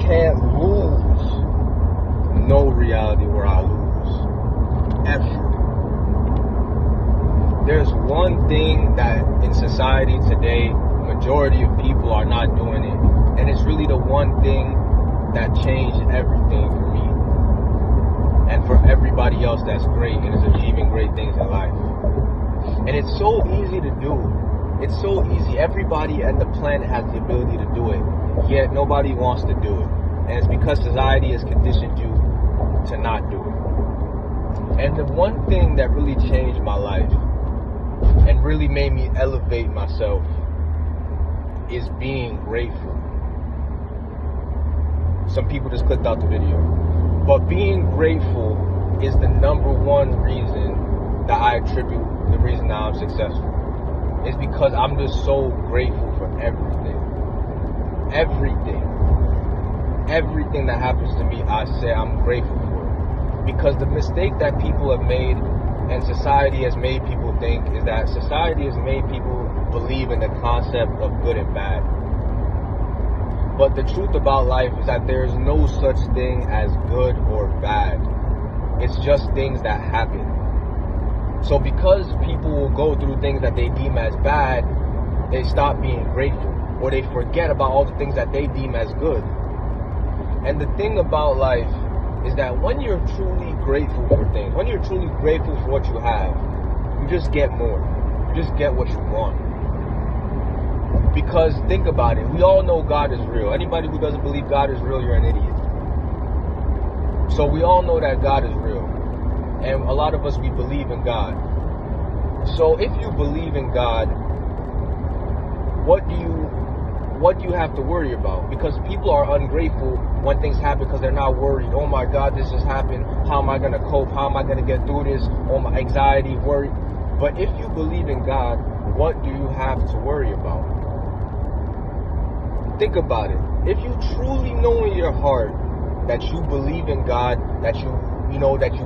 can't lose no reality where I lose. Ever. There's one thing that in society today, majority of people are not doing it. And it's really the one thing that changed everything for me. And for everybody else that's great and is achieving great things in life. And it's so easy to do. It's so easy. Everybody on the planet has the ability to do it. Yet nobody wants to do it. And it's because society has conditioned you to not do it. And the one thing that really changed my life and really made me elevate myself is being grateful. Some people just clicked out the video. But being grateful is the number one reason that I attribute the reason that I'm successful. It's because I'm just so grateful for everything. Everything that happens to me, I say I'm grateful for. Because the mistake that people have made and society has made people think is that society has made people believe in the concept of good and bad. But the truth about life is that there is no such thing as good or bad. It's just things that happen. So because people will go through things that they deem as bad, they stop being grateful. Or they forget about all the things that they deem as good. And the thing about life is that when you're truly grateful for things, when you're truly grateful for what you have, you just get more. You just get what you want. Because think about it, we all know God is real. Anybody who doesn't believe God is real, you're an idiot. So we all know that God is real. And a lot of us, we believe in God. So if you believe in God, what do you have to worry about? Because people are ungrateful when things happen because they're not worried. Oh my God, this has happened. How am I going to cope? How am I going to get through this? Oh, my anxiety, worry. But if you believe in God, what do you have to worry about? Think about it. If you truly know in your heart that you believe in God, that you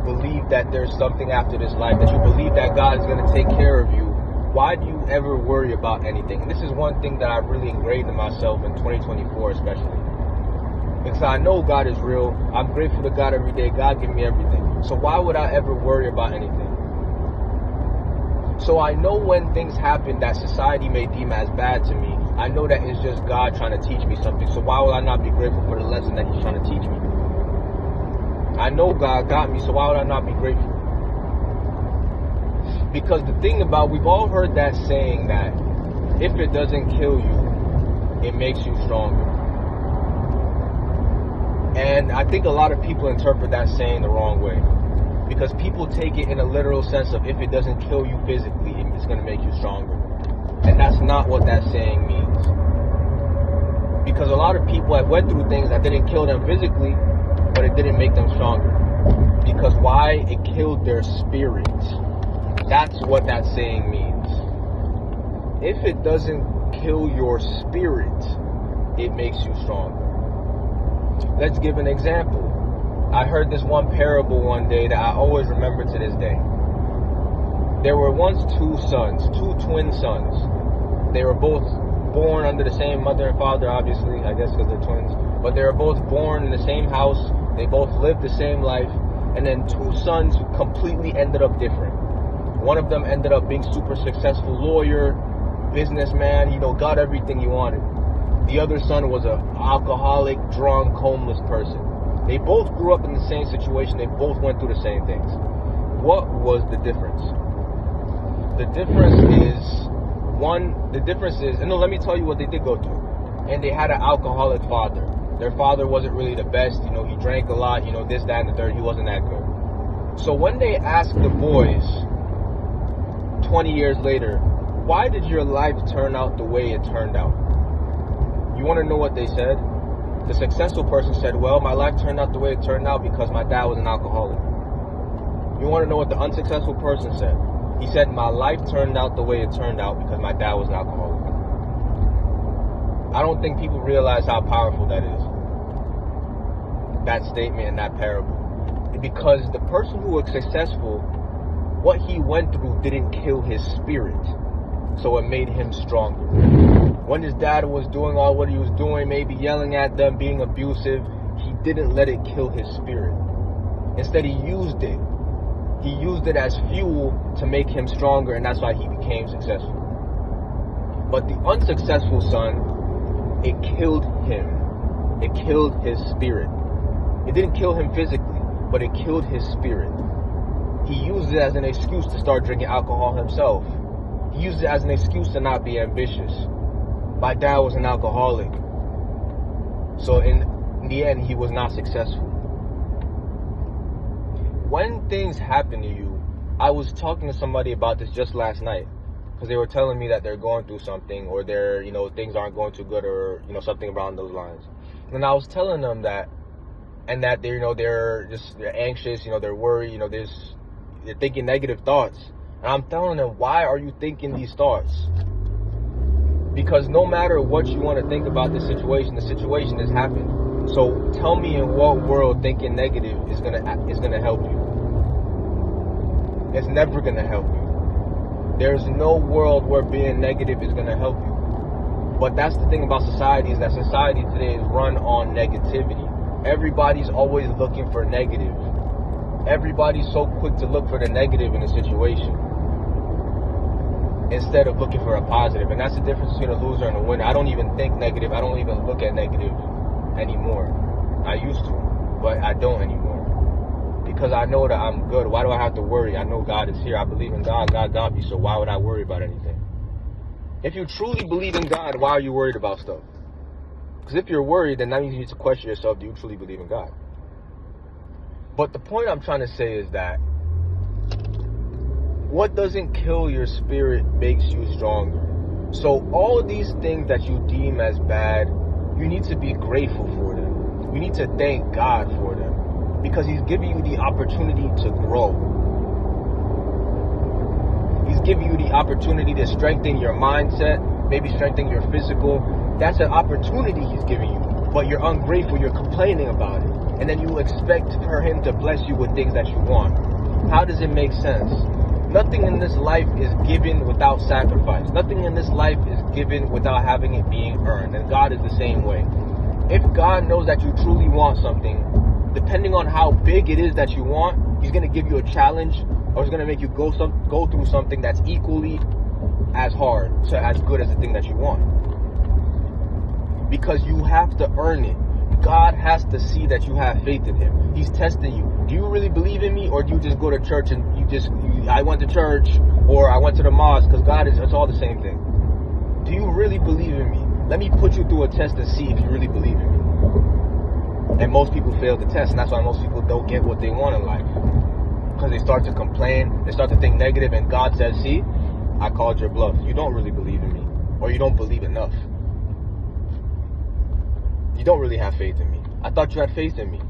believe that there's something after this life, that you believe that God is going to take care of you, why do you ever worry about anything? And this is one thing that I've really engraved in myself in 2024 especially. Because I know God is real. I'm grateful to God every day. God give me everything. So why would I ever worry about anything? So I know when things happen that society may deem as bad to me, I know that it's just God trying to teach me something. So why would I not be grateful for the lesson that He's trying to teach me? I know God got me, so why would I not be grateful? Because the thing about, we've all heard that saying that if it doesn't kill you, it makes you stronger. And I think a lot of people interpret that saying the wrong way. Because people take it in a literal sense of if it doesn't kill you physically, it's going to make you stronger. And that's not what that saying means. Because a lot of people have went through things that didn't kill them physically, but it didn't make them stronger. Because why? It killed their spirit. That's what that saying means. If it doesn't kill your spirit, it makes you stronger. Let's give an example. I heard this one parable one day that I always remember to this day. There were once two twin sons. They were both born under the same mother and father, obviously, I guess because they're twins. But they were both born in the same house. They both lived the same life. And then two sons completely ended up different. One of them ended up being super successful lawyer, businessman, got everything he wanted. The other son was an alcoholic, drunk, homeless person. They both grew up in the same situation. They both went through the same things. What was the difference? The difference is, and let me tell you what they did go through. And they had an alcoholic father. Their father wasn't really the best. He drank a lot, this, that, and the third. He wasn't that good. So when they asked the boys 20 years later, why did your life turn out the way it turned out? You want to know what they said? The successful person said, well, my life turned out the way it turned out because my dad was an alcoholic. You want to know what the unsuccessful person said? He said, my life turned out the way it turned out because my dad was an alcoholic. I don't think people realize how powerful that is. That statement and that parable. Because the person who was successful, what he went through didn't kill his spirit. So it made him stronger. When his dad was doing all what he was doing, maybe yelling at them, being abusive, he didn't let it kill his spirit. Instead, he used it. He used it as fuel to make him stronger, and that's why he became successful. But the unsuccessful son, it killed him. It killed his spirit. It didn't kill him physically, but it killed his spirit. He used it as an excuse to start drinking alcohol himself. He used it as an excuse to not be ambitious. My dad was an alcoholic. So in the end, he was not successful. When things happen to you, I was talking to somebody about this just last night, because they were telling me that they're going through something, or they're, things aren't going too good, or, something around those lines. And I was telling them that, and that they're anxious, they're worried, they're thinking negative thoughts. And I'm telling them, why are you thinking these thoughts? Because no matter what you want to think about the situation has happened. So tell me, in what world thinking negative is gonna help you? It's never gonna help you. There's no world where being negative is gonna help you. But that's the thing about society, is that society today is run on negativity. Everybody's always looking for negative. Everybody's so quick to look for the negative in a situation instead of looking for a positive. And that's the difference between a loser and a winner. I don't even think negative. I don't even look at negative anymore. I used to, but I don't anymore. Because I know that I'm good. Why do I have to worry? I know God is here. I believe in God. God got me. So why would I worry about anything? If you truly believe in God, why are you worried about stuff? Because if you're worried, then that means you need to question yourself. Do you truly believe in God? But the point I'm trying to say is that what doesn't kill your spirit makes you stronger. So all these things that you deem as bad, you need to be grateful for them. You need to thank God for them, because He's giving you the opportunity to grow. He's giving you the opportunity to strengthen your mindset, maybe strengthen your physical. That's an opportunity He's giving you, but you're ungrateful, you're complaining about it. And then you expect for Him to bless you with things that you want. How does it make sense? Nothing in this life is given without sacrifice. Nothing in this life is given without having it being earned. And God is the same way. If God knows that you truly want something, depending on how big it is that you want, He's going to give you a challenge, or He's going to make you go through something that's equally as hard, so as good as the thing that you want. Because you have to earn it. God has to see that you have faith in Him. He's testing you. Do you really believe in me, or do you just go to church and I went to church, or I went to the mosque? Because it's all the same thing. Do you really believe in me? Let me put you through a test and see if you really believe in me. And most people fail the test, and that's why most people don't get what they want in life. Because they start to complain, they start to think negative, and God says, see, I called your bluff. You don't really believe in me, or you don't believe enough. You don't really have faith in me. I thought you had faith in me.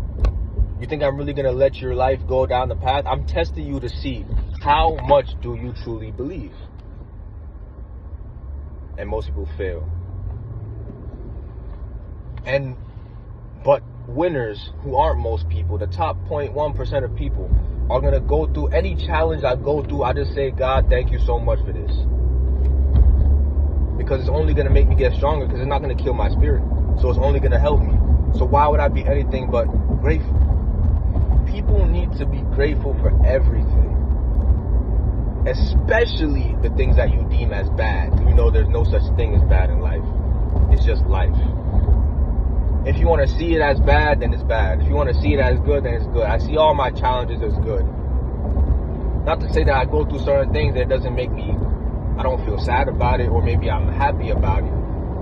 You think I'm really going to let your life go down the path? I'm testing you to see, how much do you truly believe? And most people fail. But winners, who aren't most people, the top 0.1% of people, are going to go through any challenge I go through. I just say, God, thank you so much for this. Because it's only going to make me get stronger, because it's not going to kill my spirit. So it's only going to help me. So why would I be anything but grateful? People need to be grateful for everything. Especially the things that you deem as bad. You know there's no such thing as bad in life. It's just life. If you want to see it as bad, then it's bad. If you want to see it as good, then it's good. I see all my challenges as good. Not to say that I go through certain things that doesn't make me, I don't feel sad about it, or maybe I'm happy about it.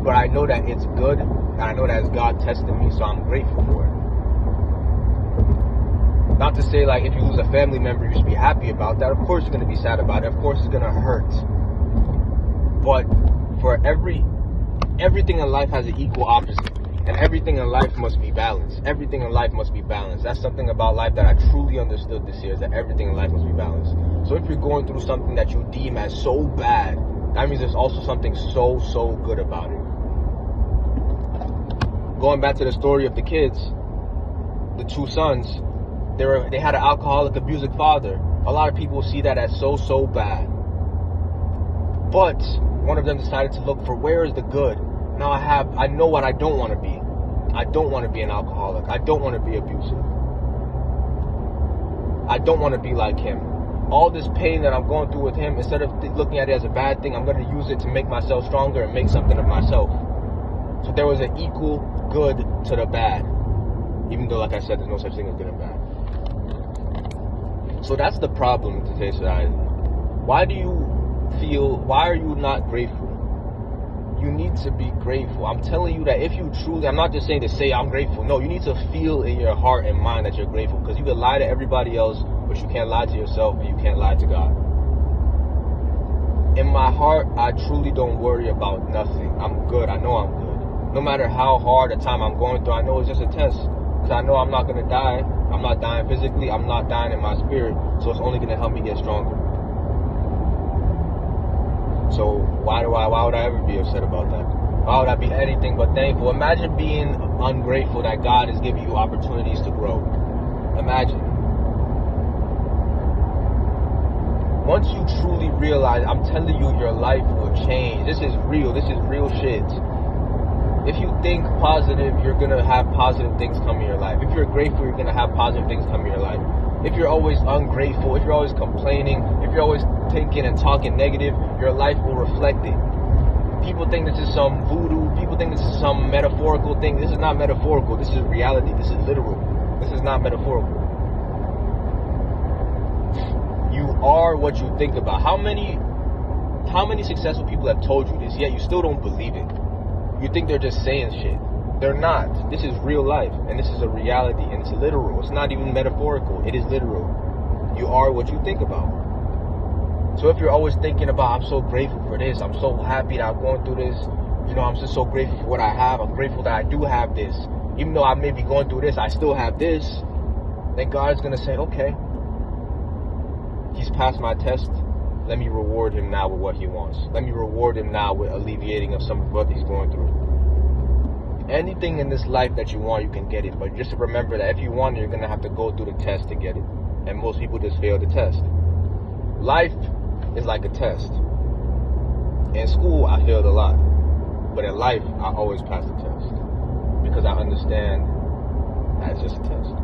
But I know that it's good, and I know that it's God testing me, so I'm grateful for it. Not to say, like, if you lose a family member, you should be happy about that. Of course you're going to be sad about it. Of course it's going to hurt. But for everything in life has an equal opposite. And everything in life must be balanced. Everything in life must be balanced. That's something about life that I truly understood this year, is that everything in life must be balanced. So if you're going through something that you deem as so bad, that means there's also something so good about it. Going back to the story of the kids, the two sons, they had an alcoholic, abusive father. A lot of people see that as so bad. But one of them decided to look for where is the good. Now I know what I don't want to be. I don't want to be an alcoholic. I don't want to be abusive. I don't want to be like him. All this pain that I'm going through with him, instead of looking at it as a bad thing, I'm going to use it to make myself stronger and make something of myself. So there was an equal good to the bad. Even though, like I said, there's no such thing as good and bad. So that's the problem in today's society. Why are you not grateful? You need to be grateful. I'm telling you that if you truly, I'm not just saying to say I'm grateful. No, you need to feel in your heart and mind that you're grateful. Because you can lie to everybody else, but you can't lie to yourself and you can't lie to God. In my heart, I truly don't worry about nothing. I'm good. I know I'm good. No matter how hard a time I'm going through, I know it's just a test. Because I know I'm not going to die. I'm not dying physically. I'm not dying in my spirit. So it's only going to help me get stronger. So why would I ever be upset about that? Why would I be anything but thankful? Imagine being ungrateful that God is giving you opportunities to grow. Imagine. Once you truly realize, I'm telling you, your life will change. This is real. This is real shit. If you think positive, you're going to have positive things come in your life. If you're grateful, you're going to have positive things come in your life. If you're always ungrateful, if you're always complaining, if you're always thinking and talking negative, your life will reflect it. People think this is some voodoo. People think this is some metaphorical thing. This is not metaphorical. This is reality. This is literal. This is not metaphorical. You are what you think about. How many successful people have told you this, yet you still don't believe it? You think they're just saying shit. They're not. This is real life, and this is a reality, and it's literal. It's not even metaphorical. It is literal. You are what you think about. So if you're always thinking about, I'm so grateful for this, I'm so happy that I'm going through this, I'm just so grateful for what I have, I'm grateful that I do have this, even though I may be going through this, I still have this, then God's going to say, okay, he's passed my test, let me reward him now with what he wants. Let me reward him now with alleviating of some of what he's going through. Anything in this life that you want, you can get it. But just remember that if you want it, you're going to have to go through the test to get it. And most people just fail the test. Life is like a test. In school, I failed a lot. But in life, I always pass the test. Because I understand that it's just a test.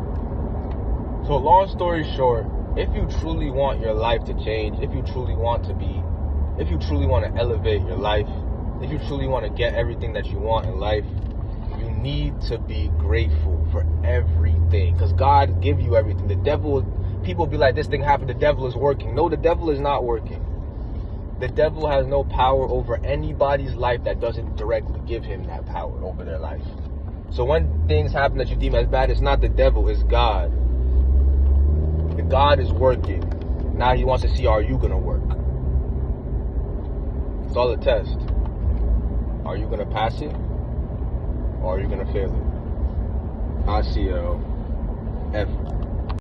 So long story short, if you truly want your life to change, if you truly want to elevate your life, if you truly want to get everything that you want in life, you need to be grateful for everything. Because God give you everything. People be like, this thing happened, the devil is working. No, the devil is not working. The devil has no power over anybody's life that doesn't directly give him that power over their life. So when things happen that you deem as bad, it's not the devil, it's God. God is working. Now he wants to see, are you going to work? It's all a test. Are you going to pass it? Or are you going to fail it? icLAAo. F.